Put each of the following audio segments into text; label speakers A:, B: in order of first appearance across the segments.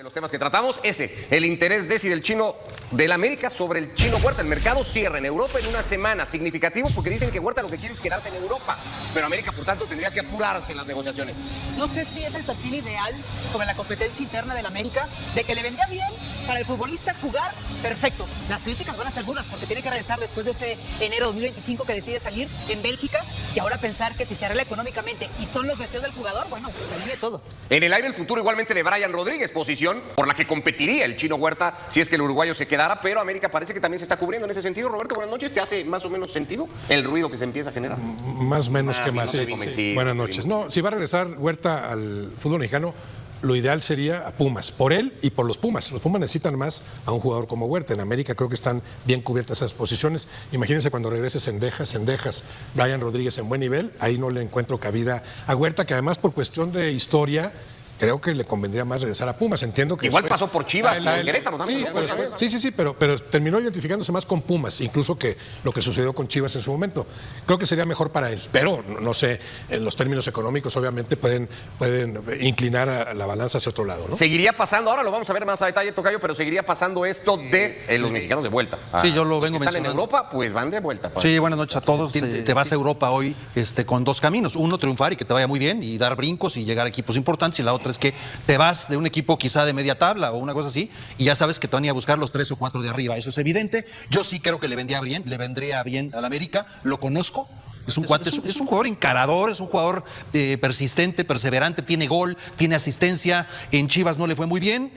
A: los temas que tratamos, el interés de del chino del América sobre el Chino Huerta. El mercado cierra en Europa en una semana, significativo porque dicen que Huerta lo que quiere es quedarse en Europa, pero América, por tanto, tendría que apurarse en las negociaciones.
B: No sé si es el perfil ideal sobre la competencia interna del América, de que le vendría bien para el futbolista jugar, perfecto. Las críticas van a ser duras porque tiene que regresar después de ese enero de 2025 que decide salir en Bélgica, y ahora pensar que si se arregla económicamente y son los deseos del jugador, bueno, pues se viene todo.
A: En el aire el futuro igualmente de Brian Rodríguez, posición por la que competiría el Chino Huerta si es que el uruguayo se quedara, pero América parece que también se está cubriendo en ese sentido. Roberto, buenas noches. ¿Te hace más o menos sentido el ruido que se empieza a generar?
C: Más o menos que más. Sí. Buenas noches. No, si va a regresar Huerta al fútbol mexicano, lo ideal sería a Pumas, por él y por los Pumas. Los Pumas necesitan más a un jugador como Huerta. En América creo que están bien cubiertas esas posiciones. Imagínense cuando regrese Cendejas, Brian Rodríguez en buen nivel, ahí no le encuentro cabida a Huerta, que además por cuestión de historia creo que le convendría más regresar a Pumas. Entiendo que
A: igual después pasó por Chivas y Querétaro también.
C: Sí, pero terminó identificándose más con Pumas, incluso que lo que sucedió con Chivas en su momento. Creo que sería mejor para él, pero no sé, en los términos económicos obviamente pueden inclinar a la balanza hacia otro lado, ¿no?
A: Seguiría pasando, ahora lo vamos a ver más a detalle, Tocayo, pero seguiría pasando esto de los mexicanos de vuelta.
D: Sí, yo lo vengo
A: mencionando. Están en Europa, pues van de vuelta. Sí,
D: buenas noches a todos. Te vas a Europa hoy con dos caminos. Uno, triunfar y que te vaya muy bien y dar brincos y llegar a equipos importantes, y la otra es que te vas de un equipo quizá de media tabla o una cosa así y ya sabes que te van a ir a buscar los 3 o 4 de arriba. Eso es evidente. Yo sí creo que le vendría bien al América. Lo conozco. Es un jugador encarador, es un jugador persistente, perseverante, tiene gol, tiene asistencia. En Chivas no le fue muy bien,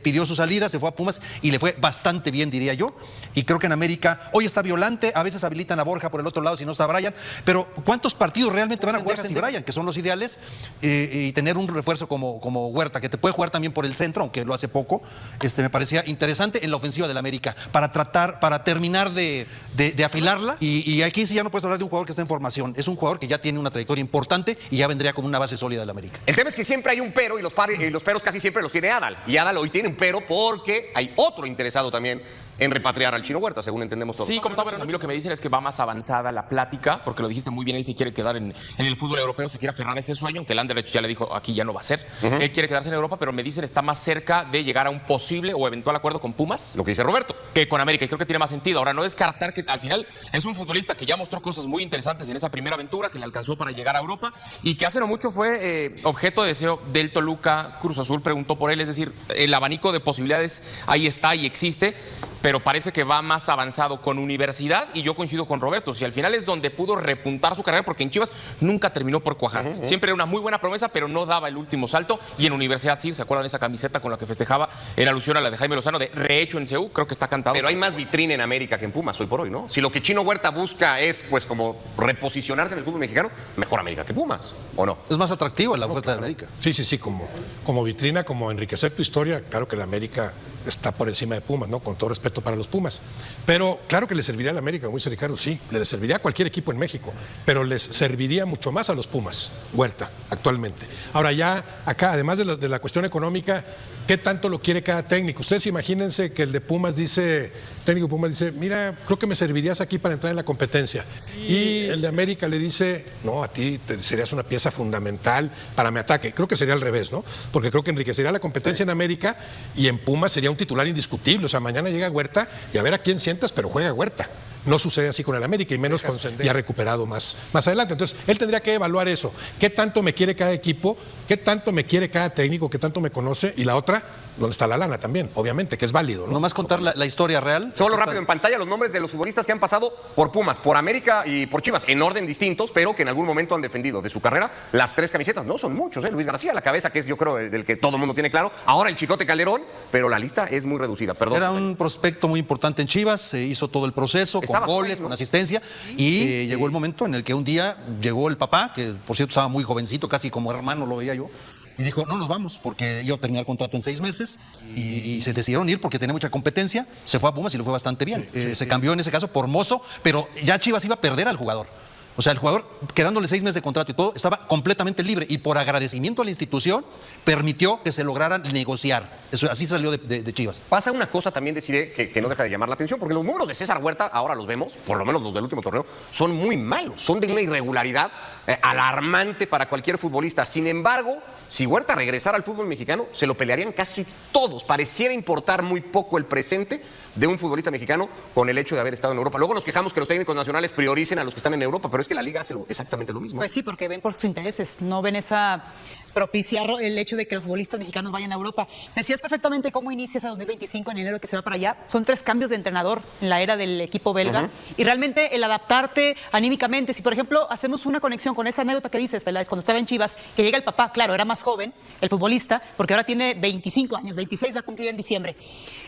D: pidió su salida, se fue a Pumas y le fue bastante bien, diría yo. Y creo que en América hoy está Violante, a veces habilitan a Borja por el otro lado si no está Brian, pero ¿cuántos partidos realmente van a jugar sin Brian? Que son los ideales, y tener un refuerzo como Huerta, que te puede jugar también por el centro, aunque lo hace poco, me parecía interesante en la ofensiva del América, para terminar de afilarla. Y aquí sí ya no puedes hablar de un jugador que está en formación, es un jugador que ya tiene una trayectoria importante y ya vendría con una base sólida del América.
A: El tema es que siempre hay un pero y los peros casi siempre los tiene Adal. Y Adal hoy tiene un pero porque hay otro interesado también en repatriar al Chino Huerta, según entendemos todos.
E: Sí, como estamos, a mí lo que me dicen es que va más avanzada la plática, porque lo dijiste muy bien, él se quiere quedar en el fútbol europeo, se quiere aferrar a ese sueño, aunque el Anderlecht ya le dijo aquí ya no va a ser. Él quiere quedarse en Europa, pero me dicen está más cerca de llegar a un posible o eventual acuerdo con Pumas,
A: lo que dice Roberto,
E: que con América, y creo que tiene más sentido. Ahora, no descartar que al final es un futbolista que ya mostró cosas muy interesantes en esa primera aventura, que le alcanzó para llegar a Europa, y que hace no mucho fue objeto de deseo del Toluca. Cruz Azul preguntó por él, es decir, el abanico de posibilidades ahí está y existe, pero parece que va más avanzado con Universidad, y yo coincido con Roberto, si al final es donde pudo repuntar su carrera, porque en Chivas nunca terminó por cuajar, siempre era una muy buena promesa, pero no daba el último salto, y en Universidad sí, ¿se acuerdan esa camiseta con la que festejaba en alusión a la de Jaime Lozano de rehecho en CU? Creo que está cantado.
A: Pero hay más vitrina en América que en Pumas hoy por hoy, ¿no? Si lo que Chino Huerta busca es pues como reposicionarse en el fútbol mexicano, mejor América que Pumas, ¿o no?
D: Es más atractivo la oferta de América.
C: Sí, como vitrina, como enriquecer tu historia, claro que la América está por encima de Pumas, ¿no? Con todo respeto para los Pumas. Pero claro que le serviría a la América, como dice Ricardo, sí, le serviría a cualquier equipo en México, pero les serviría mucho más a los Pumas, Huerta, actualmente. Ahora ya acá, además de la cuestión económica, ¿qué tanto lo quiere cada técnico? Ustedes imagínense que el de Pumas técnico de Pumas dice, mira, creo que me servirías aquí para entrar en la competencia. Y el de América le dice, no, a ti serías una pieza fundamental para mi ataque. Creo que sería al revés, ¿no? Porque creo que enriquecería la competencia en América y en Pumas sería un titular indiscutible. O sea, mañana llega Huerta y a ver a quién sientas, pero juega Huerta. No sucede así con el América y menos con Cendejas. Ya recuperado más adelante. Entonces, él tendría que evaluar eso. ¿Qué tanto me quiere cada equipo? ¿Qué tanto me quiere cada técnico? ¿Qué tanto me conoce? Y la otra, ¿dónde está la lana también? Obviamente, que es válido, ¿no?
D: Nomás contar la historia real.
A: Solo rápido en pantalla los nombres de los futbolistas que han pasado por Pumas, por América y por Chivas, en orden distintos, pero que en algún momento han defendido de su carrera las 3 camisetas. No son muchos, Luis García a la cabeza, que es yo creo del que todo el mundo tiene claro. Ahora el Chicote Calderón, pero la lista es muy reducida. Perdón.
D: Era un prospecto muy importante en Chivas, se hizo todo el proceso, con goles, con asistencia, y llegó el momento en el que un día llegó el papá, que por cierto estaba muy jovencito, casi como hermano lo veía yo, y dijo, no nos vamos, porque iba a terminar el contrato en 6 meses, y se decidieron ir porque tenía mucha competencia, se fue a Pumas y lo fue bastante bien. Se cambió en ese caso por Mozo, pero ya Chivas iba a perder al jugador. O sea, el jugador, quedándole 6 meses de contrato y todo, estaba completamente libre, y por agradecimiento a la institución permitió que se lograran negociar. Eso, así salió de Chivas.
A: Pasa una cosa también, decide que no deja de llamar la atención, porque los números de César Huerta, ahora los vemos, por lo menos los del último torneo, son muy malos, son de una irregularidad alarmante para cualquier futbolista. Sin embargo, si Huerta regresara al fútbol mexicano, se lo pelearían casi todos. Pareciera importar muy poco el presente de un futbolista mexicano con el hecho de haber estado en Europa. Luego nos quejamos que los técnicos nacionales prioricen a los que están en Europa, pero es que la liga hace exactamente lo mismo.
B: Pues sí, porque ven por sus intereses, no ven esa propiciar el hecho de que los futbolistas mexicanos vayan a Europa. Decías perfectamente cómo inicia ese 2025 en enero que se va para allá. Son 3 cambios de entrenador en la era del equipo belga. Y realmente el adaptarte anímicamente, si por ejemplo hacemos una conexión con esa anécdota que dices, Peláez, cuando estaba en Chivas, que llega el papá, claro, era más joven, el futbolista, porque ahora tiene 25 años, 26 va a cumplir en diciembre.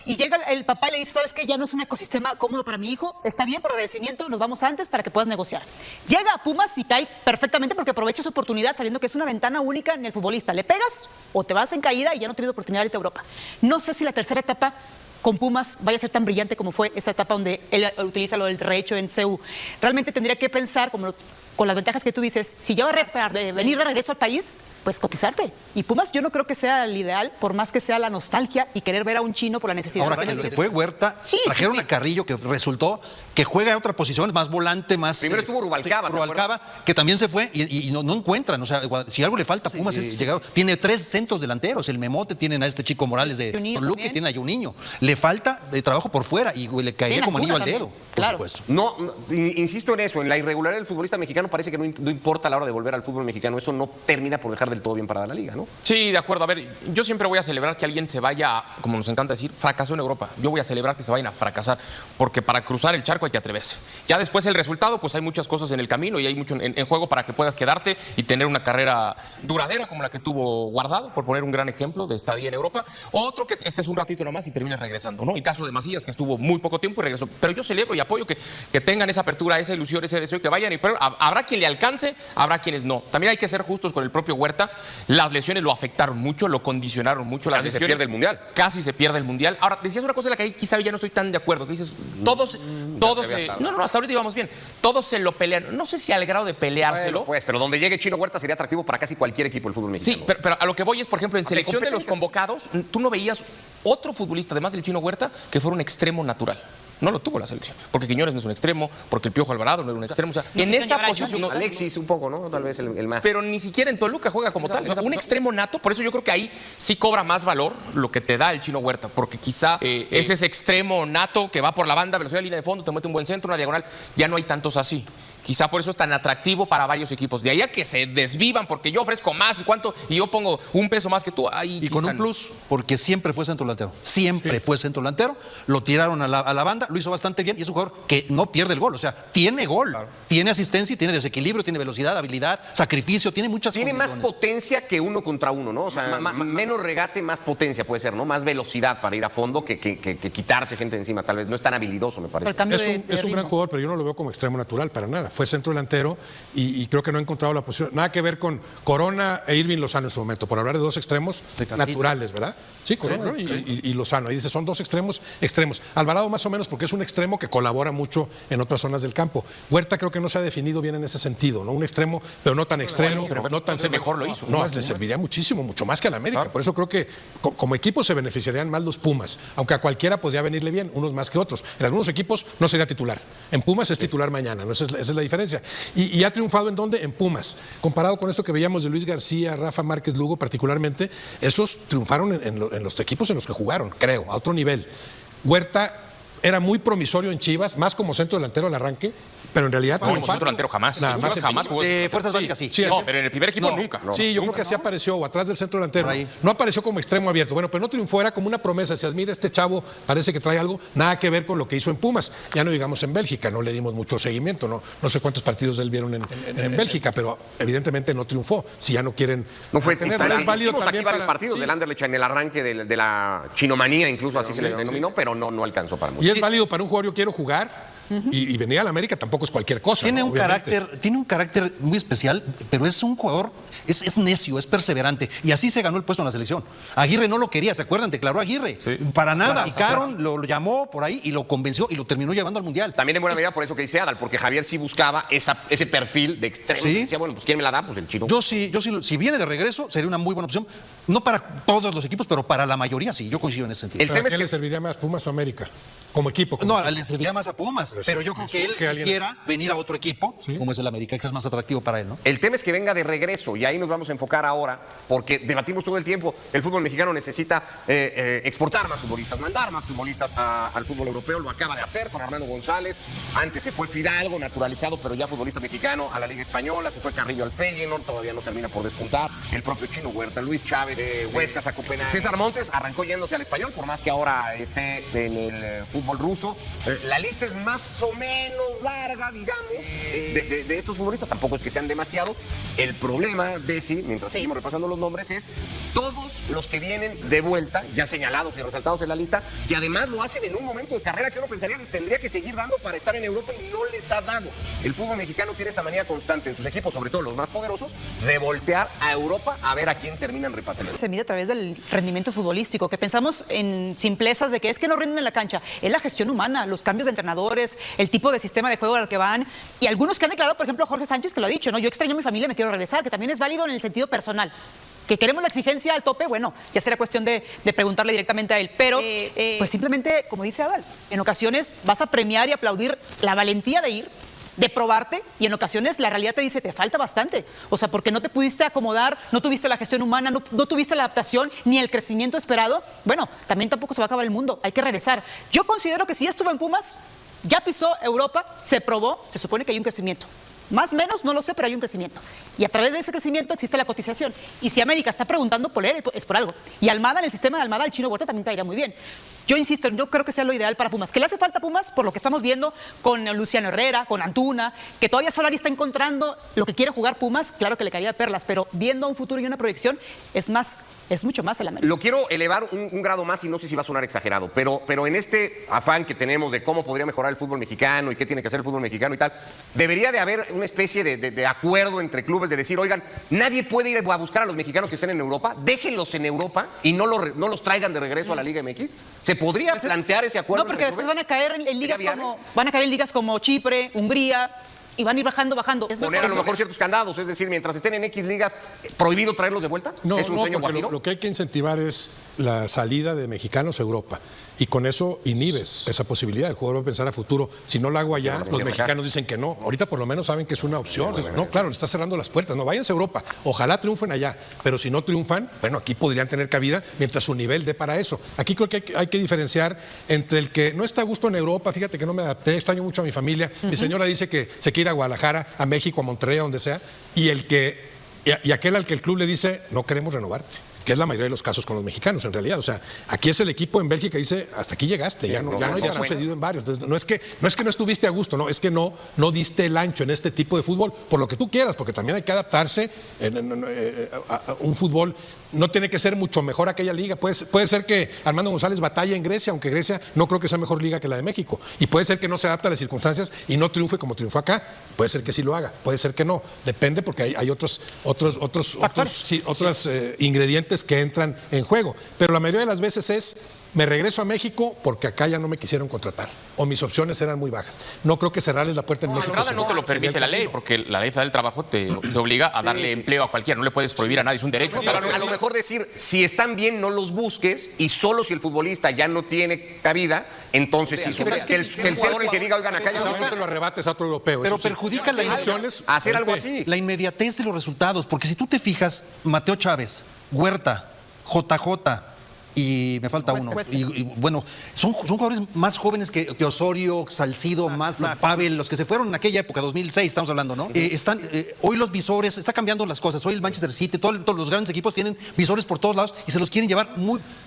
B: Y llega el papá y le dice, ¿sabes qué? Ya no es un ecosistema cómodo para mi hijo, está bien, por agradecimiento, nos vamos antes para que puedas negociar. Llega a Pumas y cae perfectamente porque aprovecha su oportunidad sabiendo que es una ventana única en el futbolista. Le pegas o te vas en caída y ya no tienes oportunidad de irte a Europa. No sé si la tercera etapa con Pumas vaya a ser tan brillante como fue esa etapa donde él utiliza lo del rehecho en CU. Realmente tendría que pensar, con las ventajas que tú dices, si ya va a venir de regreso al país, pues cotizarte. Y Pumas yo no creo que sea el ideal, por más que sea la nostalgia y querer ver a un chino por la necesidad.
D: Ahora que se fue Huerta, trajeron a Carrillo, que resultó que juega en otra posición, más volante, más...
A: Primero estuvo Rubalcaba,
D: que también se fue y no encuentran. O sea, si algo le falta a Pumas es llegar. Tiene 3 centros delanteros, el Memote, tienen a este chico Morales de Toluca y tiene a Juninho. Le falta de trabajo por fuera y le caería como anillo al dedo, por supuesto.
A: No, insisto en eso, en la irregularidad del futbolista mexicano parece que no importa a la hora de volver al fútbol mexicano, eso no termina por dejar del todo bien parada la liga, ¿no?
E: Sí, de acuerdo. A ver, yo siempre voy a celebrar que alguien se vaya, como nos encanta decir, fracasó en Europa. Yo voy a celebrar que se vayan a fracasar, porque para cruzar el charco hay que atreverse. Ya después el resultado, pues hay muchas cosas en el camino y hay mucho en juego para que puedas quedarte y tener una carrera duradera como la que tuvo Guardado, por poner un gran ejemplo de estadía en Europa. Otro que este es un ratito nomás y termina regresando, ¿no? El caso de Macías, que estuvo muy poco tiempo y regresó. Pero yo celebro y apoyo que tengan esa apertura, esa ilusión, ese deseo, que vayan. Pero habrá quien le alcance, habrá quienes no. También hay que ser justos con el propio Huerta. Las lesiones lo afectaron mucho, lo condicionaron mucho. Las lesiones,
A: se pierde el Mundial.
E: Casi se pierde el Mundial. Ahora, decías una cosa en la que ahí quizá ya no estoy tan de acuerdo, que dices, todos hasta ahorita íbamos bien. Todos se lo pelean. No sé si al grado de peleárselo.
A: Bueno, pues, pero donde llegue Chino Huerta sería atractivo para casi cualquier equipo del fútbol mexicano.
E: Sí, pero a lo que voy es, por ejemplo, en selección de los convocados, tú no veías otro futbolista, además del Chino Huerta, que fuera un extremo natural. No lo tuvo la selección, porque Quiñones no es un extremo, porque el Piojo Alvarado no era un extremo. O sea, en esa posición...
A: Alexis un poco, ¿no? Tal vez el más.
E: Pero ni siquiera en Toluca juega como tal. O sea, un extremo nato, por eso yo creo que ahí sí cobra más valor lo que te da el Chino Huerta, porque quizá es ese extremo nato que va por la banda, velocidad de línea de fondo, te mete un buen centro, una diagonal. Ya no hay tantos así. Quizá por eso es tan atractivo para varios equipos. De ahí a que se desvivan porque yo ofrezco más y cuánto, y yo pongo un peso más que tú. Ahí
D: y con un plus, porque siempre fue centro delantero. Siempre fue centro delantero. Lo tiraron a la banda, lo hizo bastante bien y es un jugador que no pierde el gol. O sea, tiene gol, tiene asistencia, tiene desequilibrio, tiene velocidad, habilidad, sacrificio, tiene muchas
A: Tiene
D: condiciones.
A: más potencia que 1 contra 1, ¿no? O sea, menos regate, más potencia puede ser, ¿no? Más velocidad para ir a fondo que quitarse gente encima, tal vez. No es tan habilidoso, me parece.
C: Es un gran jugador, pero yo no lo veo como extremo natural para nada. Fue centro delantero y creo que no ha encontrado la posición. Nada que ver con Corona e Irving Lozano en su momento, por hablar de 2 extremos naturales, ¿verdad? Sí, Corona y Lozano. Ahí dice, son 2 extremos. Alvarado más o menos porque es un extremo que colabora mucho en otras zonas del campo. Huerta creo que no se ha definido bien en ese sentido, ¿no? Un extremo, pero no tan extremo, no tan
E: mejor lo hizo.
C: No, le serviría muchísimo, mucho más que a la América. Por eso creo que como equipo se beneficiarían más los Pumas, aunque a cualquiera podría venirle bien, unos más que otros. En algunos equipos no sería titular. En Pumas es titular mañana, ¿no? Esa es la diferencia. Y ha triunfado ¿en dónde? En Pumas. Comparado con eso que veíamos de Luis García, Rafa Márquez Lugo particularmente, esos triunfaron en los equipos en los que jugaron, creo, a otro nivel. Huerta era muy promisorio en Chivas, más como centro delantero al arranque, pero en realidad...
E: No, como centro delantero jamás.
C: Nada más
E: jamás jugó.
D: Fuerzas básicas sí.
E: No, pero en el primer equipo nunca.
C: Sí, yo creo que así apareció, o atrás del centro delantero. No apareció como extremo abierto. Bueno, pero no triunfó, era como una promesa. Si admira este chavo, parece que trae algo, nada que ver con lo que hizo en Pumas. Ya no digamos en Bélgica, no le dimos mucho seguimiento. No sé cuántos partidos de él vieron en Bélgica, pero evidentemente no triunfó. Si ya no quieren...
A: No fue
C: tenerlo.
A: Es válido también aquí varios partidos del Anderlecht en el arranque de la chinomanía, incluso así se le denominó, pero no alcanzó para mucho.
C: Y es válido para un jugador, yo quiero jugar. Y venir a la América tampoco es cualquier cosa.
D: Tiene un carácter muy especial, pero es un jugador, es necio, es perseverante. Y así se ganó el puesto en la selección. Aguirre no lo quería, ¿se acuerdan? Declaró a Aguirre. Sí. Para nada. Y Caron lo llamó por ahí y lo convenció y lo terminó llevando al Mundial.
A: También en buena medida por eso que dice Adal, porque Javier sí buscaba ese perfil de extremo.
D: ¿Sí?
A: Decía, bueno, pues ¿quién me la da? Pues el Chino.
D: Yo sí, si viene de regreso, sería una muy buena opción. No para todos los equipos, pero para la mayoría sí. Yo coincido en ese sentido.
C: ¿Para qué le serviría más, Pumas o América? Como equipo.
D: No, le serviría más a Pumas, pero yo creo que él
C: que alguien-
D: quisiera venir a otro equipo,
C: Sí.
D: como es el América, que es más atractivo para él, ¿no?
A: El tema es que venga de regreso y ahí nos vamos a enfocar ahora, porque debatimos todo el tiempo. El fútbol mexicano necesita exportar más futbolistas, mandar más futbolistas al fútbol europeo. Lo acaba de hacer con Armando González. Antes se fue Fidalgo, naturalizado, pero ya futbolista mexicano, a la Liga Española. Se fue Carrillo al Feyenoord, todavía no termina por despuntar. El propio Chino Huerta, Luis Chávez, Huescas a Copenhague. César Montes arrancó yéndose al Español, por más que ahora esté en el fútbol ruso. La lista es más o menos larga, digamos, de estos futbolistas. Tampoco es que sean demasiado. El problema, Desi, mientras seguimos repasando los nombres, es todos los que vienen de vuelta, ya señalados y resaltados en la lista, que además lo hacen en un momento de carrera que uno pensaría les tendría que seguir dando para estar en Europa y no les ha dado. El fútbol mexicano tiene esta manía constante en sus equipos, sobre todo los más poderosos, de voltear a Europa a ver a quién terminan repatriando.
B: Se mide a través del rendimiento futbolístico, que pensamos en simplezas de que es que no rinden en la cancha, es la gestión humana, los cambios de entrenadores, el tipo de sistema de juego al que van, y algunos que han declarado, por ejemplo, Jorge Sánchez, que lo ha dicho, ¿no? Yo extraño a mi familia, me quiero regresar, que también es válido en el sentido personal. Que queremos la exigencia al tope, bueno, ya será cuestión de preguntarle directamente a él, pero pues simplemente, como dice Adal, en ocasiones vas a premiar y aplaudir la valentía de ir, de probarte, y en ocasiones la realidad te dice, te falta bastante. O sea, porque no te pudiste acomodar, no tuviste la gestión humana, no tuviste la adaptación ni el crecimiento esperado. Bueno, también tampoco se va a acabar el mundo, hay que regresar. Yo considero que si ya estuvo en Pumas, ya pisó Europa, se probó, se supone que hay un crecimiento. Más o menos, no lo sé, pero hay un crecimiento. Y a través de ese crecimiento existe la cotización. Y si América está preguntando por él, es por algo. Y Almada, en el sistema de Almada, el Chino Huerta también caería muy bien. Yo insisto, yo creo que sea lo ideal para Pumas. Que le hace falta a Pumas, por lo que estamos viendo con Luciano Herrera, con Antuna, que todavía Solari está encontrando lo que quiere jugar Pumas, claro que le caería de perlas, pero viendo un futuro y una proyección, es mucho más el América.
A: Lo quiero elevar un grado más y no sé si va a sonar exagerado, pero en este afán que tenemos de cómo podría mejorar el fútbol mexicano y qué tiene que hacer el fútbol mexicano y tal, debería de haber una especie de acuerdo entre clubes de decir, oigan, nadie puede ir a buscar a los mexicanos que estén en Europa, déjenlos en Europa y no los traigan de regreso a la Liga MX. ¿Se podría plantear ese acuerdo?
B: No, porque después van a caer en ligas como Chipre, Hungría, y van a ir bajando.
A: Poner a lo mejor ciertos candados, es decir, mientras estén en X ligas, ¿prohibido traerlos de vuelta?
C: No,
A: ¿Es un
C: no,
A: sueño
C: porque
A: guajiro?
C: lo que hay que incentivar es la salida de mexicanos a Europa. Y con eso inhibes esa posibilidad. El jugador va a pensar a futuro. Si no lo hago allá, los mexicanos dicen que no. Ahorita por lo menos saben que es una opción. Entonces, no, claro, le está cerrando las puertas. No, váyanse a Europa. Ojalá triunfen allá. Pero si no triunfan, bueno, aquí podrían tener cabida mientras su nivel dé para eso. Aquí creo que hay que diferenciar entre el que no está a gusto en Europa, fíjate que no me adapté, extraño mucho a mi familia. Mi señora dice que se quiere ir a Guadalajara, a México, a Monterrey, a donde sea. Y aquel al que el club le dice, no queremos renovarte. Que es la mayoría de los casos con los mexicanos, en realidad. O sea, aquí es el equipo en Bélgica que dice, hasta aquí llegaste, ya no ha sucedido en varios. Entonces, no es que no estuviste a gusto, no, es que no diste el ancho en este tipo de fútbol, por lo que tú quieras, porque también hay que adaptarse a un fútbol. No tiene que ser mucho mejor aquella liga. Puede ser que Armando González batalla en Grecia, aunque Grecia no creo que sea mejor liga que la de México. Y puede ser que no se adapte a las circunstancias y no triunfe como triunfó acá. Puede ser que sí lo haga, puede ser que no. Depende porque hay otros ingredientes que entran en juego. Pero la mayoría de las veces es, me regreso a México porque acá ya no me quisieron contratar. O mis opciones eran muy bajas. No creo que cerrarles la puerta en México.
E: Entrada no te lo permite la ley, porque la ley federal del trabajo te obliga a darle empleo a cualquiera. No le puedes prohibir a nadie, es un derecho.
A: Pero a lo mejor decir, si están bien, no los busques, y solo si el futbolista ya no tiene cabida, entonces sí. Es que el jugador el que diga, oigan, acá ya
C: no se lo arrebates a otro europeo.
D: Pero perjudica la
C: opciones.
A: Hacer algo así.
D: La inmediatez de los resultados, porque si tú te fijas, Mateo Chávez, Huerta, JJ, y me falta uno. Y bueno, son jugadores más jóvenes que Osorio, Salcido, más Pavel, los que se fueron en aquella época, 2006, estamos hablando, ¿no? Hoy los visores, está cambiando las cosas. Hoy el Manchester City, todos los grandes equipos tienen visores por todos lados y se los quieren llevar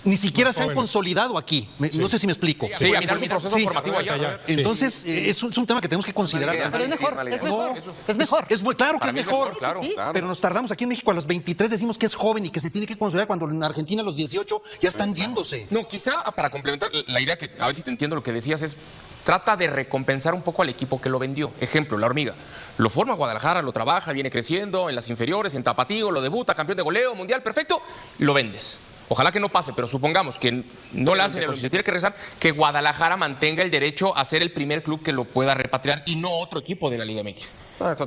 D: ni siquiera se han consolidado aquí. No sé si me explico.
E: Sí, a su proceso formativo allá.
D: Entonces, es un tema que tenemos que considerar.
B: Pero es mejor,
D: Claro que es mejor.
E: Claro.
D: Pero nos tardamos aquí en México a los 23, decimos que es joven y que se tiene que consolidar, cuando en Argentina a los 18 ya están yéndose.
E: No, quizá para complementar la idea, que a ver si te entiendo lo que decías, es trata de recompensar un poco al equipo que lo vendió. Ejemplo, la Hormiga. Lo forma Guadalajara, lo trabaja, viene creciendo en las inferiores, en Tapatío, lo debuta, campeón de goleo, mundial, perfecto, lo vendes. ojalá que no pase, pero supongamos que no le hacen el, se tiene que regresar, que Guadalajara mantenga el derecho a ser el primer club que lo pueda repatriar y no otro equipo de la Liga MX.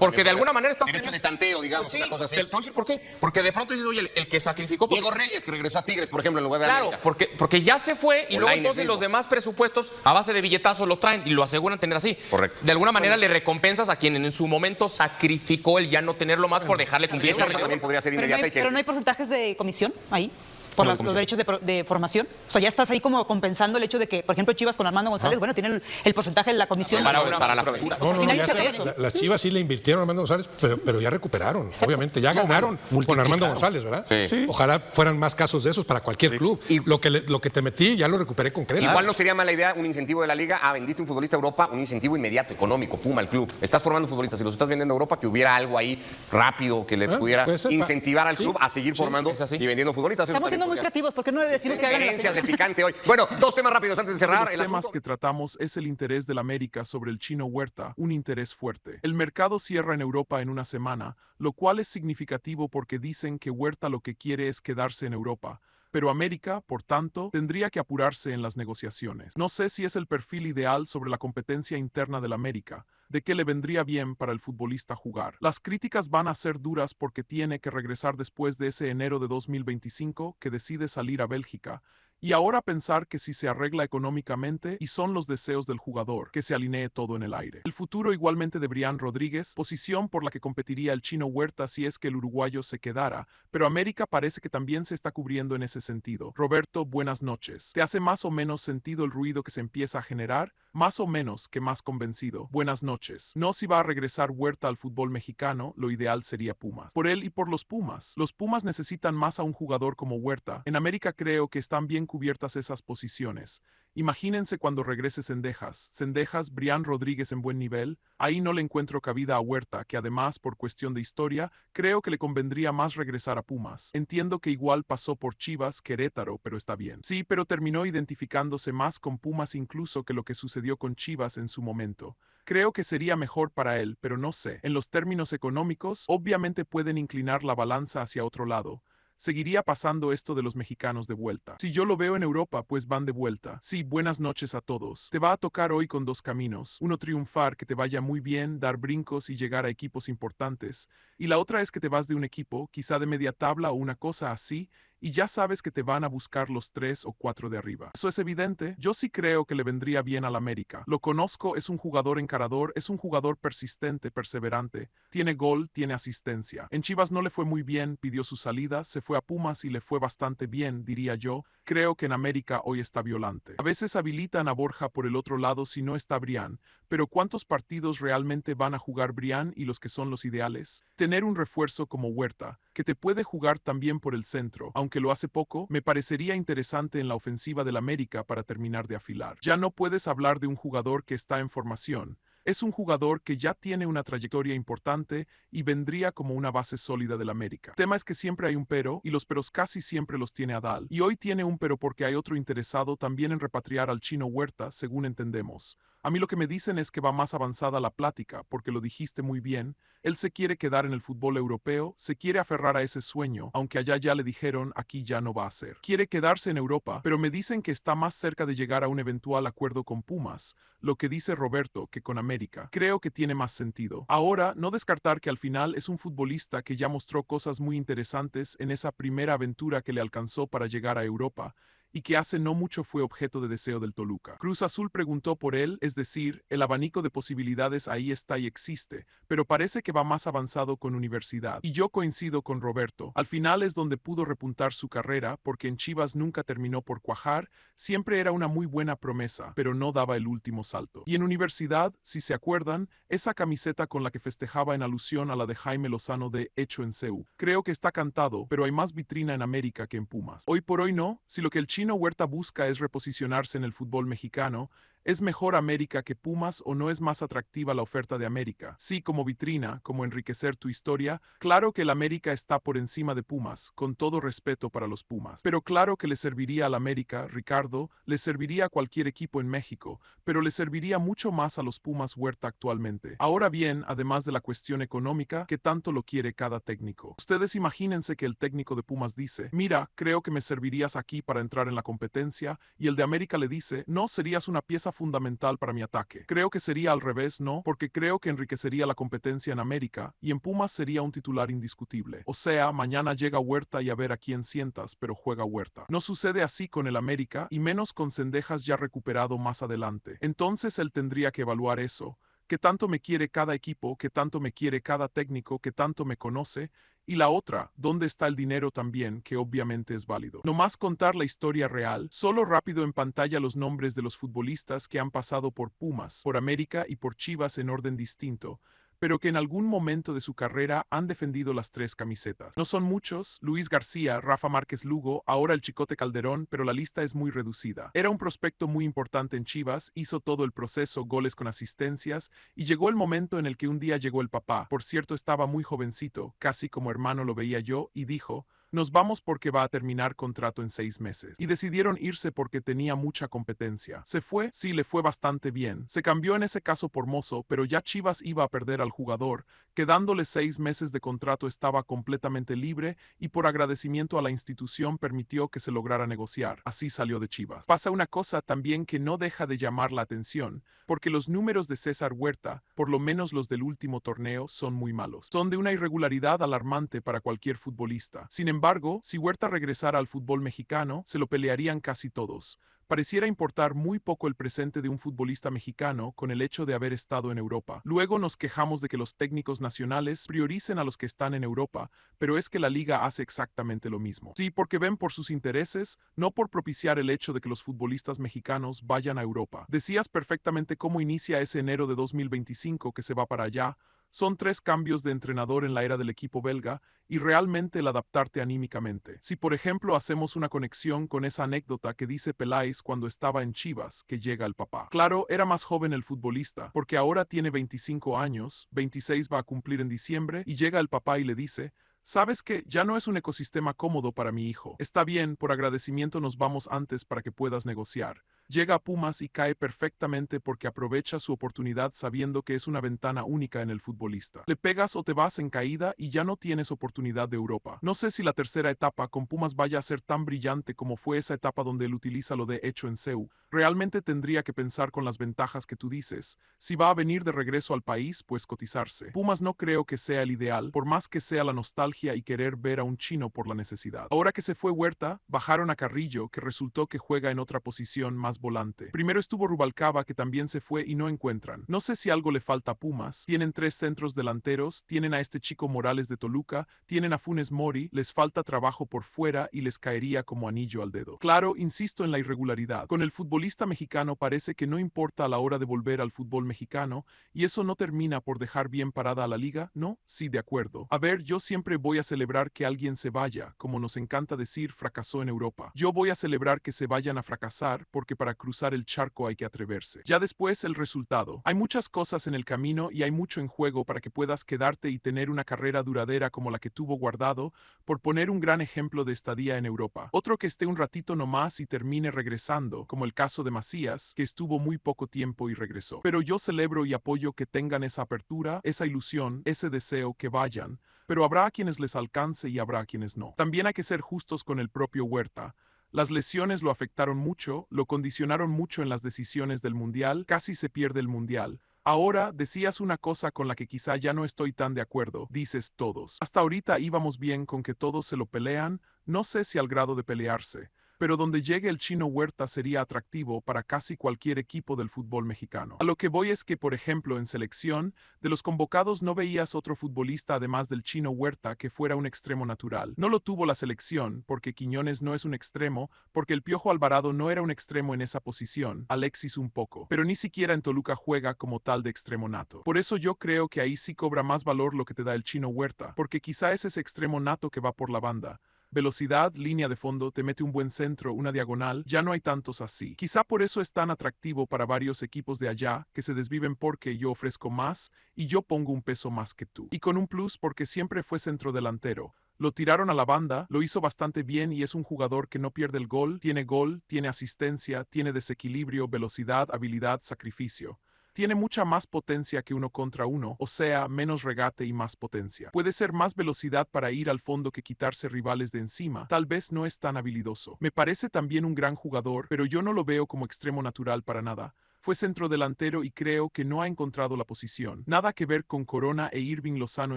E: Porque de alguna manera estás
A: derecho de tanteo, digamos,
E: sí,
A: una cosa así.
E: te voy a decir por qué. Porque de pronto dices, oye, el que sacrificó.
A: Diego Reyes, que regresó a Tigres, por ejemplo, en lugar de
E: Claro,
A: América.
E: porque ya se fue y
A: O
E: luego
A: Lainez
E: entonces
A: mismo.
E: los demás presupuestos a base de billetazos los traen y lo aseguran tener así.
A: Correcto.
E: De alguna manera le recompensas a quien en su momento sacrificó el ya no tenerlo más por dejarle cumplir
A: Esa
E: esa
A: cosa también podría ser
B: Pero no,
A: inmediata
B: hay,
A: y que...
B: pero no hay porcentajes de comisión ahí. Por
E: ¿Cómo de
B: los
E: comisión?
B: derechos de formación. O sea, ya estás ahí como compensando el hecho de que, por ejemplo, Chivas con Armando González, bueno, tienen el porcentaje de la comisión.
E: para la futura.
B: O sea,
C: No,
B: finaliza
C: ya
B: eso.
C: las Chivas sí le invirtieron a Armando González, pero ya recuperaron, obviamente. Ya ganaron con Armando González, ¿verdad?
A: Sí.
C: Ojalá fueran más casos de esos para cualquier club.
A: Y-
C: Lo que te metí ya lo recuperé con Crespo.
A: Igual no sería mala idea un incentivo de la liga. Vendiste un futbolista a Europa, un incentivo inmediato, económico, Puma, el club. Estás formando futbolistas y los estás vendiendo a Europa, que hubiera algo ahí rápido que le pudiera
C: puede ser,
A: incentivar al
C: sí,
A: club a seguir formando
E: es así.
A: y vendiendo futbolistas. Eso
B: Estamos siendo
A: también
B: muy
A: podría-
B: creativos. ¿Por qué no le decimos que hagan la
A: Diferencias de picante hoy. Bueno, dos temas rápidos antes de cerrar.
F: Los
A: El
F: temas
A: asunto...
F: que tratamos es el interés del América sobre el chino Huerta, un interés fuerte. El mercado cierra en Europa en una semana, lo cual es significativo porque dicen que Huerta lo que quiere es quedarse en Europa. Pero América, por tanto, tendría que apurarse en las negociaciones. No sé si es el perfil ideal sobre la competencia interna del América, de qué le vendría bien para el futbolista jugar. Las críticas van a ser duras porque tiene que regresar después de ese enero de 2025 que decide salir a Bélgica. Y ahora pensar que si se arregla económicamente y son los deseos del jugador, que se alinee todo en el aire. El futuro igualmente de Brian Rodríguez, posición por la que competiría el chino Huerta si es que el uruguayo se quedara, pero América parece que también se está cubriendo en ese sentido. Roberto, buenas noches. ¿Te hace más o menos sentido el ruido que se empieza a generar? Más o menos que más convencido. Buenas noches. No si va a regresar Huerta al fútbol mexicano, lo ideal sería Pumas. Por él y por los Pumas. Los Pumas necesitan más a un jugador como Huerta. En América creo que están bien cubiertas esas posiciones. Imagínense cuando regrese Cendejas, Brian Rodríguez en buen nivel, ahí no le encuentro cabida a Huerta, que además, por cuestión de historia, creo que le convendría más regresar a Pumas. Entiendo que igual pasó por Chivas, Querétaro, pero está bien. Sí, pero terminó identificándose más con Pumas incluso que lo que sucedió con Chivas en su momento. Creo que sería mejor para él, pero no sé. En los términos económicos, obviamente pueden inclinar la balanza hacia otro lado. Seguiría pasando esto de los mexicanos de vuelta. Si yo lo veo en Europa, pues van de vuelta. Sí, buenas noches a todos. Te va a tocar hoy con dos caminos. Uno, triunfar, que te vaya muy bien, dar brincos y llegar a equipos importantes. Y la otra es que te vas de un equipo, quizá de media tabla o una cosa así, y ya sabes que te van a buscar los 3 o 4 de arriba. Eso es evidente. Yo sí creo que le vendría bien al América. Lo conozco, es un jugador encarador, es un jugador persistente, perseverante. Tiene gol, tiene asistencia. En Chivas no le fue muy bien, pidió su salida, se fue a Pumas y le fue bastante bien, diría yo. Creo que en América hoy está Violante. A veces habilitan a Borja por el otro lado si no está Brian, pero ¿cuántos partidos realmente van a jugar Brian y los que son los ideales? Tener un refuerzo como Huerta, que te puede jugar también por el centro, aunque lo hace poco, me parecería interesante en la ofensiva del América para terminar de afilar. Ya no puedes hablar de un jugador que está en formación. Es un jugador que ya tiene una trayectoria importante y vendría como una base sólida del América. El tema es que siempre hay un pero, y los peros casi siempre los tiene Adal. Y hoy tiene un pero porque hay otro interesado también en repatriar al chino Huerta, según entendemos. A mí lo que me dicen es que va más avanzada la plática, porque lo dijiste muy bien. Él se quiere quedar en el fútbol europeo, se quiere aferrar a ese sueño, aunque allá ya le dijeron aquí ya no va a ser. Quiere quedarse en Europa, pero me dicen que está más cerca de llegar a un eventual acuerdo con Pumas, lo que dice Roberto que con América. Creo que tiene más sentido. Ahora, no descartar que al final es un futbolista que ya mostró cosas muy interesantes en esa primera aventura que le alcanzó para llegar a Europa, y que hace no mucho fue objeto de deseo del Toluca. Cruz Azul preguntó por él, es decir, el abanico de posibilidades ahí está y existe, pero parece que va más avanzado con Universidad. Y yo coincido con Roberto. Al final es donde pudo repuntar su carrera, porque en Chivas nunca terminó por cuajar, siempre era una muy buena promesa, pero no daba el último salto. Y en Universidad, si se acuerdan, esa camiseta con la que festejaba en alusión a la de Jaime Lozano de Hecho en CEU. Creo que está cantado, pero hay más vitrina en América que en Pumas. Hoy por hoy no, si lo que el chino Huerta busca es reposicionarse en el fútbol mexicano, ¿Es mejor América que Pumas o no es más atractiva la oferta de América? Sí, como vitrina, como enriquecer tu historia, claro que el América está por encima de Pumas, con todo respeto para los Pumas. Pero claro que le serviría al América, Ricardo, le serviría a cualquier equipo en México, pero le serviría mucho más a los Pumas Huerta actualmente. Ahora bien, además de la cuestión económica, ¿qué tanto lo quiere cada técnico? Ustedes imagínense que el técnico de Pumas dice, mira, creo que me servirías aquí para entrar en la competencia, y el de América le dice, no, serías una pieza fundamental para mi ataque. Creo que sería al revés, ¿no? Porque creo que enriquecería la competencia en América y en Pumas sería un titular indiscutible. O sea, mañana llega Huerta y a ver a quién sientas, pero juega Huerta. No sucede así con el América y menos con Cendejas ya recuperado más adelante. Entonces él tendría que evaluar eso. ¿Qué tanto me quiere cada equipo? ¿Qué tanto me quiere cada técnico? ¿Qué tanto me conoce? Y la otra, ¿dónde está el dinero también? Que obviamente es válido. No más contar la historia real, solo rápido en pantalla los nombres de los futbolistas que han pasado por Pumas, por América y por Chivas en orden distinto, pero que en algún momento de su carrera han defendido las tres camisetas. No son muchos: Luis García, Rafa Márquez Lugo, ahora el Chicote Calderón, pero la lista es muy reducida. Era un prospecto muy importante en Chivas, hizo todo el proceso, goles con asistencias, y llegó el momento en el que un día llegó el papá, por cierto estaba muy jovencito, casi como hermano lo veía yo, y dijo, nos vamos porque va a terminar contrato en 6 meses. Y decidieron irse porque tenía mucha competencia. Se fue, sí, le fue bastante bien. Se cambió en ese caso por Mozo, pero ya Chivas iba a perder al jugador, que dándole 6 meses de contrato estaba completamente libre y por agradecimiento a la institución permitió que se lograra negociar. Así salió de Chivas. Pasa una cosa también que no deja de llamar la atención, porque los números de César Huerta, por lo menos los del último torneo, son muy malos. Son de una irregularidad alarmante para cualquier futbolista. Sin embargo, si Huerta regresara al fútbol mexicano, se lo pelearían casi todos. Pareciera importar muy poco el presente de un futbolista mexicano con el hecho de haber estado en Europa. Luego nos quejamos de que los técnicos nacionales prioricen a los que están en Europa, pero es que la liga hace exactamente lo mismo. Sí, porque ven por sus intereses, no por propiciar el hecho de que los futbolistas mexicanos vayan a Europa. Decías perfectamente cómo inicia ese enero de 2025 que se va para allá. Son 3 cambios de entrenador en la era del equipo belga y realmente el adaptarte anímicamente. Si por ejemplo hacemos una conexión con esa anécdota que dice Peláez cuando estaba en Chivas, que llega el papá. Claro, era más joven el futbolista, porque ahora tiene 25 años, 26 va a cumplir en diciembre, y llega el papá y le dice, sabes que ya no es un ecosistema cómodo para mi hijo. Está bien, por agradecimiento nos vamos antes para que puedas negociar. Llega a Pumas y cae perfectamente porque aprovecha su oportunidad sabiendo que es una ventana única en el futbolista. Le pegas o te vas en caída y ya no tienes oportunidad de Europa. No sé si la tercera etapa con Pumas vaya a ser tan brillante como fue esa etapa donde él utiliza lo de hecho en CEU. Realmente tendría que pensar con las ventajas que tú dices. Si va a venir de regreso al país, pues cotizarse. Pumas no creo que sea el ideal, por más que sea la nostalgia y querer ver a un chino por la necesidad. Ahora que se fue Huerta, bajaron a Carrillo, que resultó que juega en otra posición más volante. Primero estuvo Rubalcaba, que también se fue y no encuentran. No sé si algo le falta a Pumas. Tienen 3 centros delanteros, tienen a este chico Morales de Toluca, tienen a Funes Mori, les falta trabajo por fuera y les caería como anillo al dedo. Claro, insisto en la irregularidad. Con el futbolista mexicano parece que no importa a la hora de volver al fútbol mexicano, y eso no termina por dejar bien parada a la liga, ¿no? Sí, de acuerdo. A ver, yo siempre voy a celebrar que alguien se vaya, como nos encanta decir, fracasó en Europa. Yo voy a celebrar que se vayan a fracasar, porque para cruzar el charco hay que atreverse. Ya después el resultado. Hay muchas cosas en el camino y hay mucho en juego para que puedas quedarte y tener una carrera duradera como la que tuvo Guardado, por poner un gran ejemplo de estadía en Europa. Otro que esté un ratito nomás y termine regresando, como el caso de Macías, que estuvo muy poco tiempo y regresó. Pero yo celebro y apoyo que tengan esa apertura, esa ilusión, ese deseo, que vayan, pero habrá a quienes les alcance y habrá a quienes no. También hay que ser justos con el propio Huerta. Las lesiones lo afectaron mucho, lo condicionaron mucho en las decisiones del Mundial, casi se pierde el Mundial. Ahora, decías una cosa con la que quizá ya no estoy tan de acuerdo, dices todos. Hasta ahorita íbamos bien con que todos se lo pelean, no sé si al grado de pelearse, pero donde llegue el chino Huerta sería atractivo para casi cualquier equipo del fútbol mexicano. A lo que voy es que, por ejemplo, en selección, de los convocados no veías otro futbolista además del chino Huerta que fuera un extremo natural. No lo tuvo la selección, porque Quiñones no es un extremo, porque el Piojo Alvarado no era un extremo en esa posición, Alexis un poco, pero ni siquiera en Toluca juega como tal de extremo nato. Por eso yo creo que ahí sí cobra más valor lo que te da el chino Huerta, porque quizá es ese extremo nato que va por la banda. Velocidad, línea de fondo, te mete un buen centro, una diagonal, ya no hay tantos así. Quizá por eso es tan atractivo para varios equipos de allá, que se desviven porque yo ofrezco más y yo pongo un peso más que tú. Y con un plus porque siempre fue centrodelantero. Lo tiraron a la banda, lo hizo bastante bien y es un jugador que no pierde el gol, tiene asistencia, tiene desequilibrio, velocidad, habilidad, sacrificio. Tiene mucha más potencia que uno contra uno, o sea, menos regate y más potencia. Puede ser más velocidad para ir al fondo que quitarse rivales de encima. Tal vez no es tan habilidoso. Me parece también un gran jugador, pero yo no lo veo como extremo natural para nada. Fue centrodelantero y creo que no ha encontrado la posición. Nada que ver con Corona e Irving Lozano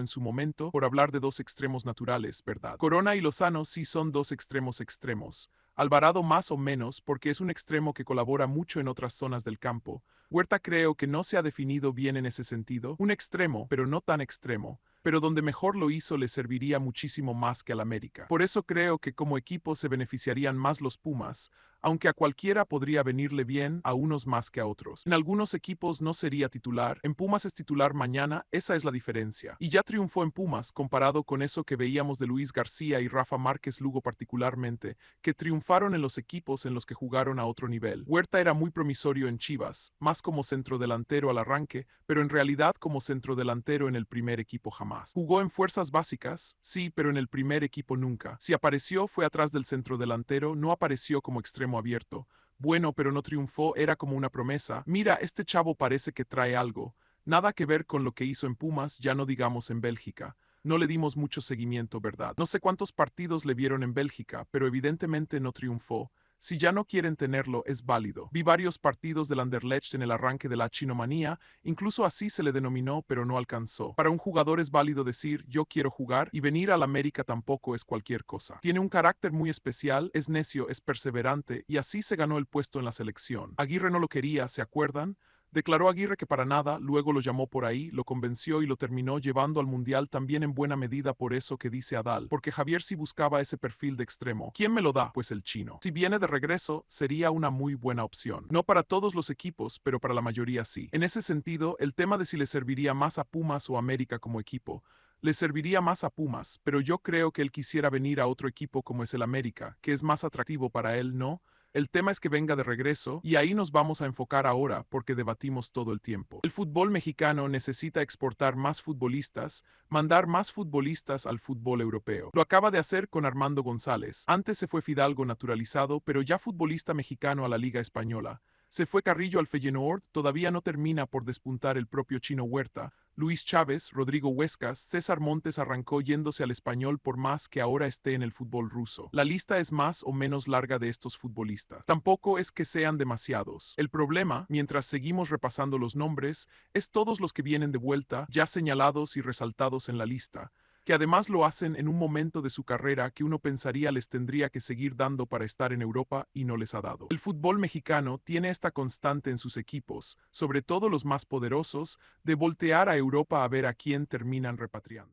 F: en su momento, por hablar de dos extremos naturales, ¿verdad? Corona y Lozano sí son dos extremos. Alvarado más o menos porque es un extremo que colabora mucho en otras zonas del campo. Huerta creo que no se ha definido bien en ese sentido, un extremo, pero no tan extremo, pero donde mejor lo hizo le serviría muchísimo más que al América. Por eso creo que como equipo se beneficiarían más los Pumas, aunque a cualquiera podría venirle bien, a unos más que a otros. En algunos equipos no sería titular, en Pumas es titular mañana, esa es la diferencia. Y ya triunfó en Pumas, comparado con eso que veíamos de Luis García y Rafa Márquez Lugo particularmente, que triunfaron en los equipos en los que jugaron a otro nivel. Huerta era muy promisorio en Chivas, más como centrodelantero al arranque, pero en realidad como centrodelantero en el primer equipo jamás. Jugó en fuerzas básicas, sí, pero en el primer equipo nunca. Si apareció fue atrás del centrodelantero, no apareció como extremo abierto. Bueno, pero no triunfó, era como una promesa. Mira, este chavo parece que trae algo. Nada que ver con lo que hizo en Pumas, ya no digamos en Bélgica. No le dimos mucho seguimiento, ¿verdad? No sé cuántos partidos le vieron en Bélgica, pero evidentemente no triunfó. Si ya no quieren tenerlo, es válido. Vi varios partidos del Anderlecht en el arranque de la chinomanía, incluso así se le denominó, pero no alcanzó. Para un jugador es válido decir, yo quiero jugar, y venir al América tampoco es cualquier cosa. Tiene un carácter muy especial, es necio, es perseverante, y así se ganó el puesto en la selección. Aguirre no lo quería, ¿se acuerdan? Declaró Aguirre que para nada, luego lo llamó por ahí, lo convenció y lo terminó llevando al Mundial también en buena medida por eso que dice Adal, porque Javier sí buscaba ese perfil de extremo. ¿Quién me lo da? Pues el chino. Si viene de regreso, sería una muy buena opción. No para todos los equipos, pero para la mayoría sí. En ese sentido, el tema de si le serviría más a Pumas o América como equipo, le serviría más a Pumas, pero yo creo que él quisiera venir a otro equipo como es el América, que es más atractivo para él, ¿no? El tema es que venga de regreso y ahí nos vamos a enfocar ahora porque debatimos todo el tiempo. El fútbol mexicano necesita exportar más futbolistas, mandar más futbolistas al fútbol europeo. Lo acaba de hacer con Armando González. Antes se fue Fidalgo naturalizado, pero ya futbolista mexicano a la Liga Española. Se fue Carrillo al Feyenoord, todavía no termina por despuntar el propio Chino Huerta. Luis Chávez, Rodrigo Huescas, César Montes arrancó yéndose al Español por más que ahora esté en el fútbol ruso. La lista es más o menos larga de estos futbolistas. Tampoco es que sean demasiados. El problema, mientras seguimos repasando los nombres, es todos los que vienen de vuelta, ya señalados y resaltados en la lista, que además lo hacen en un momento de su carrera que uno pensaría les tendría que seguir dando para estar en Europa y no les ha dado. El fútbol mexicano tiene esta constante en sus equipos, sobre todo los más poderosos, de voltear a Europa a ver a quién terminan repatriando.